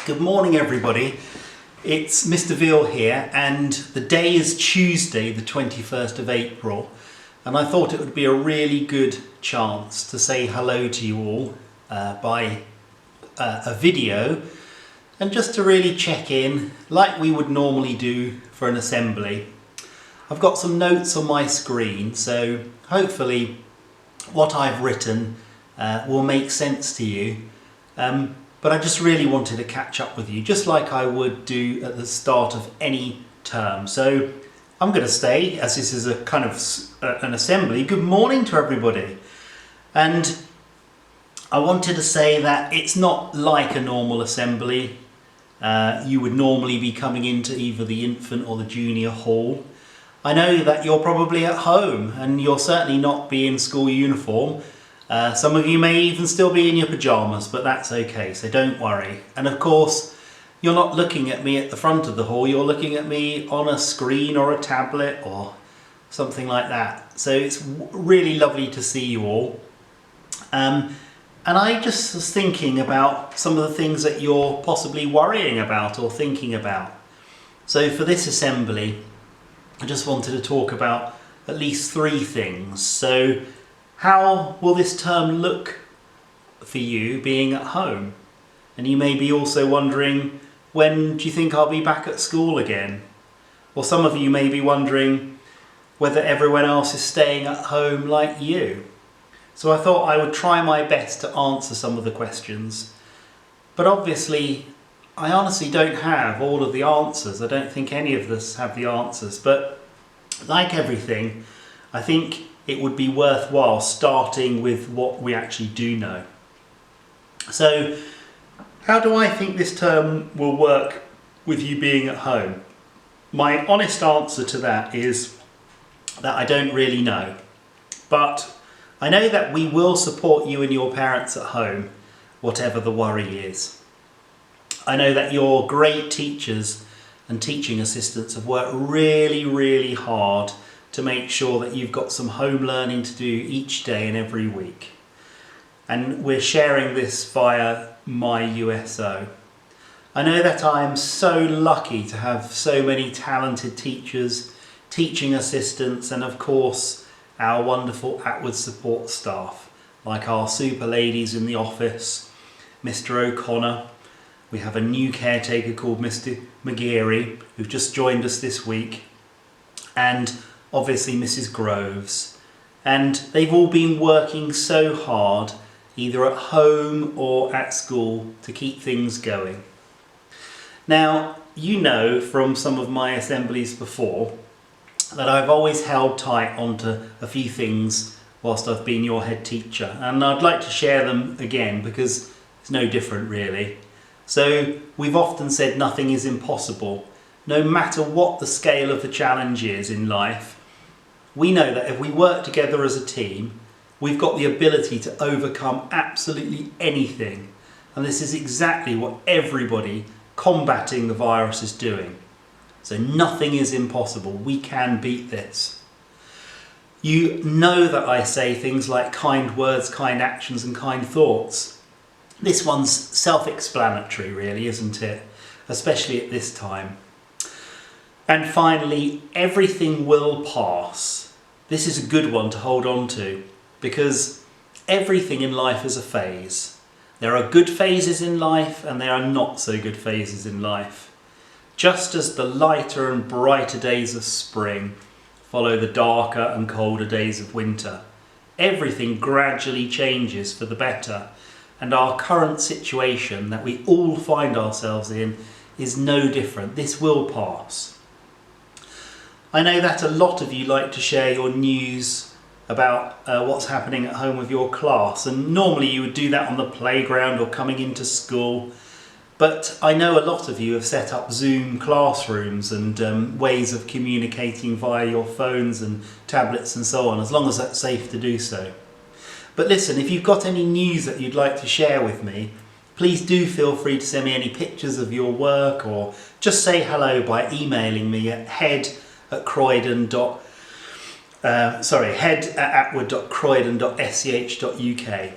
Good morning everybody, it's Mr. Veale here and the day is Tuesday the 21st of April and I thought it would be a really good chance to say hello to you all by a video and just to really check in like we would normally do for an assembly. I've got some notes on my screen, so hopefully what I've written will make sense to you. But I just really wanted to catch up with you, just like I would do at the start of any term. So I'm going to say, as this is a kind of an assembly, good morning to everybody. And I wanted to say that it's not like a normal assembly. You would normally be coming into either the infant or the junior hall. I know that you're probably at home and you'll certainly not be in school uniform. Some of you may even still be in your pyjamas, but that's okay, so don't worry. And of course, you're not looking at me at the front of the hall, you're looking at me on a screen or a tablet or something like that. So it's really lovely to see you all. And I just was thinking about some of the things that you're possibly worrying about or thinking about. So for this assembly, I just wanted to talk about at least 3 things. So how will this term look for you being at home? And you may be also wondering, when do you think I'll be back at school again? Or some of you may be wondering whether everyone else is staying at home like you. So I thought I would try my best to answer some of the questions. But obviously, I honestly don't have all of the answers. I don't think any of us have the answers. But like everything, I think it would be worthwhile starting with what we actually do know. So, how do I think this term will work with you being at home? My honest answer to that is that I don't really know. But I know that we will support you and your parents at home, whatever the worry is. I know that your great teachers and teaching assistants have worked really, really hard to make sure that you've got some home learning to do each day and every week. And we're sharing this via my USO. I know that I am so lucky to have so many talented teachers, teaching assistants, and of course our wonderful Atwood support staff, like our super ladies in the office, Mr. O'Connor. We have a new caretaker called Mr. McGeary, who've just joined us this week, and obviously Mrs. Groves. And they've all been working so hard, either at home or at school, to keep things going. Now, you know from some of my assemblies before that I've always held tight onto a few things whilst I've been your head teacher, and I'd like to share them again because it's no different really. So we've often said nothing is impossible. No matter what the scale of the challenge is in life, we know that if we work together as a team, we've got the ability to overcome absolutely anything. And this is exactly what everybody combating the virus is doing. So nothing is impossible. We can beat this. You know that I say things like kind words, kind actions, and kind thoughts. This one's self-explanatory really, isn't it? Especially at this time. And finally, everything will pass. This is a good one to hold on to because everything in life is a phase. There are good phases in life and there are not so good phases in life. Just as the lighter and brighter days of spring follow the darker and colder days of winter, everything gradually changes for the better, and our current situation that we all find ourselves in is no different. This will pass. I know that a lot of you like to share your news about what's happening at home with your class, and normally you would do that on the playground or coming into school, but I know a lot of you have set up Zoom classrooms and ways of communicating via your phones and tablets and so on, as long as that's safe to do so. But listen, if you've got any news that you'd like to share with me, please do feel free to send me any pictures of your work or just say hello by emailing me at head@atwood.croydon.sch.uk.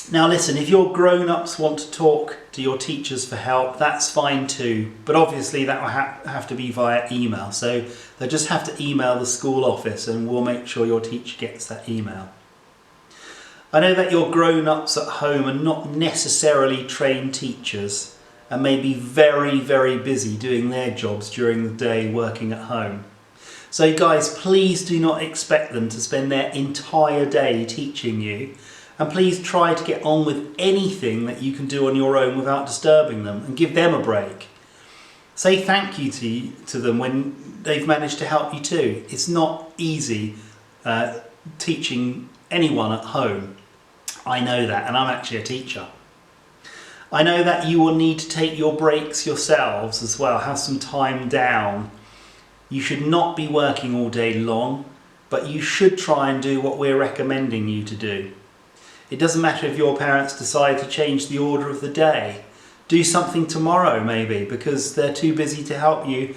Now listen, if your grown-ups want to talk to your teachers for help, that's fine too, but obviously that will have to be via email, so they'll just have to email the school office and we'll make sure your teacher gets that email. I know that your grown-ups at home are not necessarily trained teachers and may be very, very busy doing their jobs during the day working at home. So guys, please do not expect them to spend their entire day teaching you, and please try to get on with anything that you can do on your own without disturbing them, and give them a break. Say thank you to them when they've managed to help you too. It's not easy teaching anyone at home. I know that, and I'm actually a teacher. I know that you will need to take your breaks yourselves as well, have some time down. You should not be working all day long, but you should try and do what we're recommending you to do. It doesn't matter if your parents decide to change the order of the day. Do something tomorrow maybe because they're too busy to help you,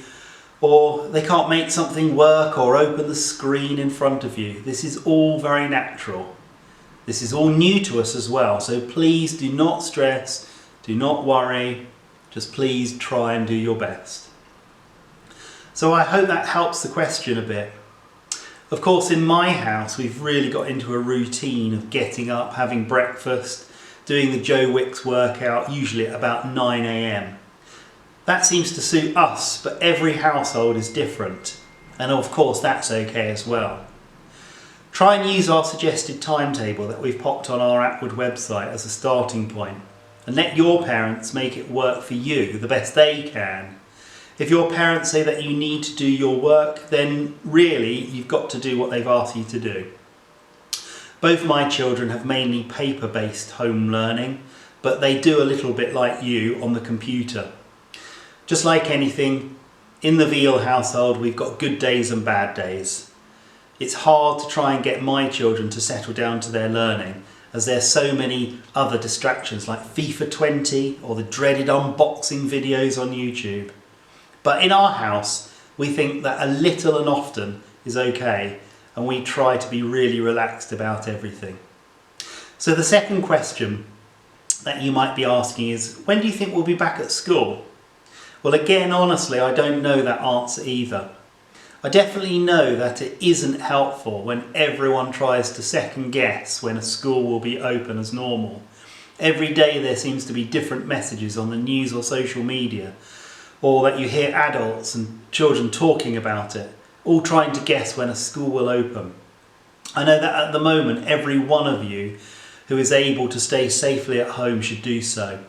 or they can't make something work or open the screen in front of you. This is all very natural. This is all new to us as well, so please do not stress, do not worry, just please try and do your best. So I hope that helps the question a bit. Of course, in my house, we've really got into a routine of getting up, having breakfast, doing the Joe Wicks workout, usually at about 9 a.m. That seems to suit us, but every household is different. And of course, that's okay as well. Try and use our suggested timetable that we've popped on our Atwood website as a starting point, and let your parents make it work for you the best they can. If your parents say that you need to do your work, then really you've got to do what they've asked you to do. Both my children have mainly paper-based home learning, but they do a little bit like you on the computer. Just like anything, in the Veale household we've got good days and bad days. It's hard to try and get my children to settle down to their learning, as there's so many other distractions like FIFA 20 or the dreaded unboxing videos on YouTube. But in our house, we think that a little and often is okay, and we try to be really relaxed about everything. So the second question that you might be asking is, when do you think we'll be back at school? Well, again, honestly, I don't know that answer either. I definitely know that it isn't helpful when everyone tries to second guess when a school will be open as normal. Every day there seems to be different messages on the news or social media, or that you hear adults and children talking about it, all trying to guess when a school will open. I know that at the moment every one of you who is able to stay safely at home should do so.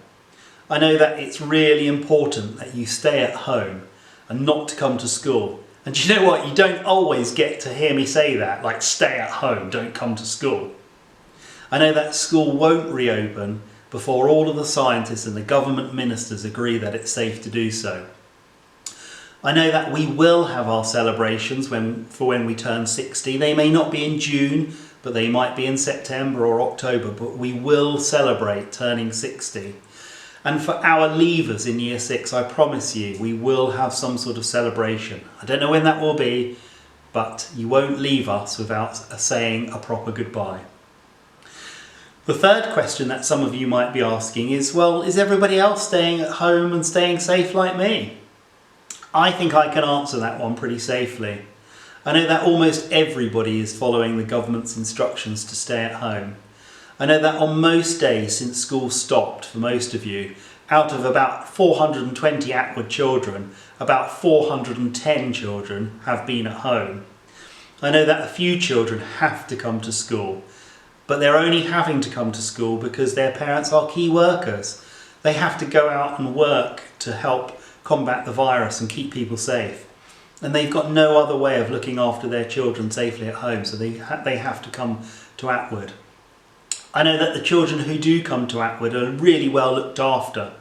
I know that it's really important that you stay at home and not to come to school. And do you know what? You don't always get to hear me say that, like stay at home, don't come to school. I know that school won't reopen before all of the scientists and the government ministers agree that it's safe to do so. I know that we will have our celebrations for when we turn 60. They may not be in June, but they might be in September or October, but we will celebrate turning 60. And for our leavers in Year 6, I promise you, we will have some sort of celebration. I don't know when that will be, but you won't leave us without saying a proper goodbye. The third question that some of you might be asking is, well, is everybody else staying at home and staying safe like me? I think I can answer that one pretty safely. I know that almost everybody is following the government's instructions to stay at home. I know that on most days since school stopped for most of you, out of about 420 Atwood children, about 410 children have been at home. I know that a few children have to come to school, but they're only having to come to school because their parents are key workers. They have to go out and work to help combat the virus and keep people safe. And they've got no other way of looking after their children safely at home, so they have to come to Atwood. I know that the children who do come to Atwood are really well looked after.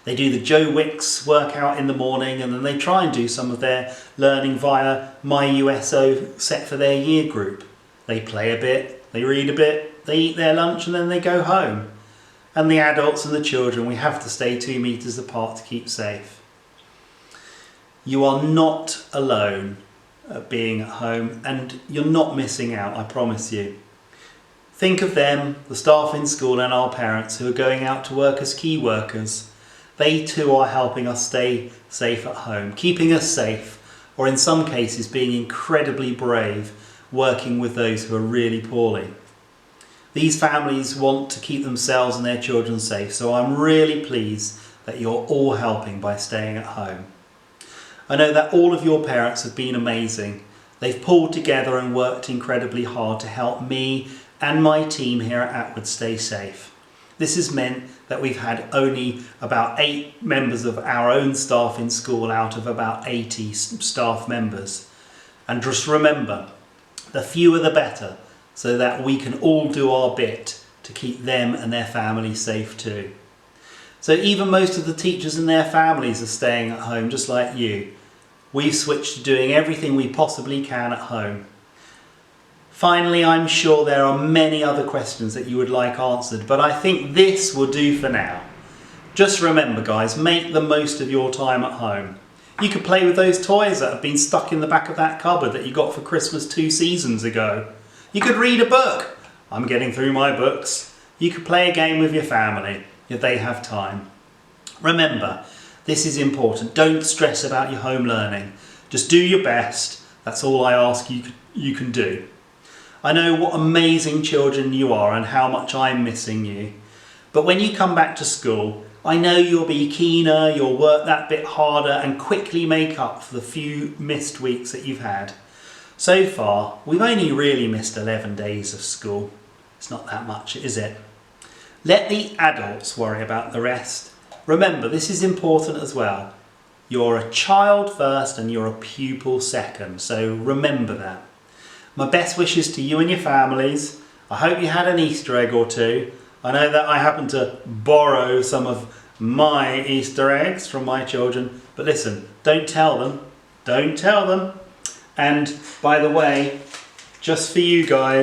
They do the Joe Wicks workout in the morning, and then they try and do some of their learning via My USO set for their year group. They play a bit, they read a bit, they eat their lunch, and then they go home. And the adults and the children, we have to stay 2 meters apart to keep safe. You are not alone being at home, and you're not missing out, I promise you. Think of them, the staff in school and our parents who are going out to work as key workers. They too are helping us stay safe at home, keeping us safe, or in some cases being incredibly brave, working with those who are really poorly. These families want to keep themselves and their children safe, so I'm really pleased that you're all helping by staying at home. I know that all of your parents have been amazing. They've pulled together and worked incredibly hard to help me and my team here at Atwood stay safe. This has meant that we've had only about 8 members of our own staff in school out of about 80 staff members. And just remember, the fewer the better, so that we can all do our bit to keep them and their families safe too. So even most of the teachers and their families are staying at home just like you. We've switched to doing everything we possibly can at home. Finally, I'm sure there are many other questions that you would like answered, but I think this will do for now. Just remember guys, make the most of your time at home. You could play with those toys that have been stuck in the back of that cupboard that you got for Christmas 2 seasons ago. You could read a book. I'm getting through my books. You could play a game with your family if they have time. Remember, this is important. Don't stress about your home learning. Just do your best. That's all I ask you can do. I know what amazing children you are and how much I'm missing you. But when you come back to school, I know you'll be keener, you'll work that bit harder and quickly make up for the few missed weeks that you've had. So far, we've only really missed 11 days of school. It's not that much, is it? Let the adults worry about the rest. Remember, this is important as well. You're a child first and you're a pupil second, so remember that. My best wishes to you and your families. I hope you had an Easter egg or two. I know that I happen to borrow some of my Easter eggs from my children, but listen, don't tell them. Don't tell them. And by the way, just for you guys,